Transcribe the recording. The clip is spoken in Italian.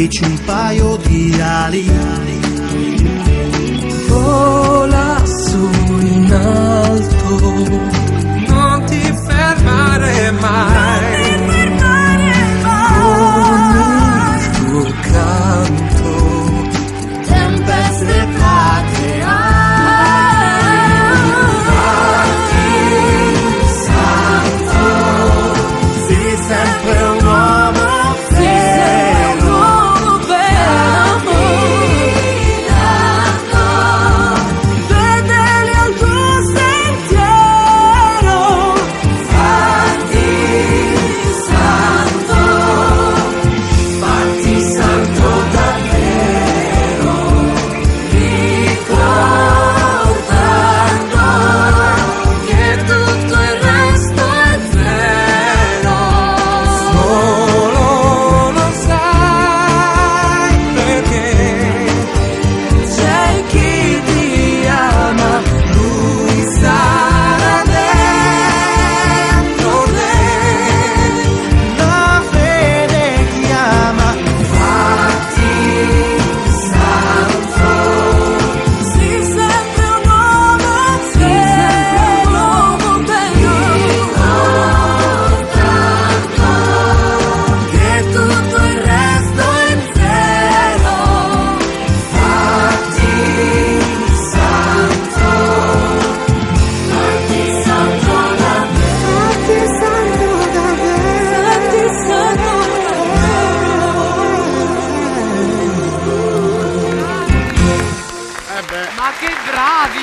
mettici un paio di ali. Vola su in alto, non ti fermare mai, con il tuo canto, tempeste platerai. Sempre un uomo Fedeli al tuo sentiero, fatti santo davvero, ricordando che tutto il resto è zero. solo lo sai perché C'è chi ti ama, lui sarà dentro te. la fede chiama. fatti santo. Sii sempre un uomo bello, ricordando che tutto il resto è zero. Fatti santo davvero, fatti santo davvero. Ma che bravi!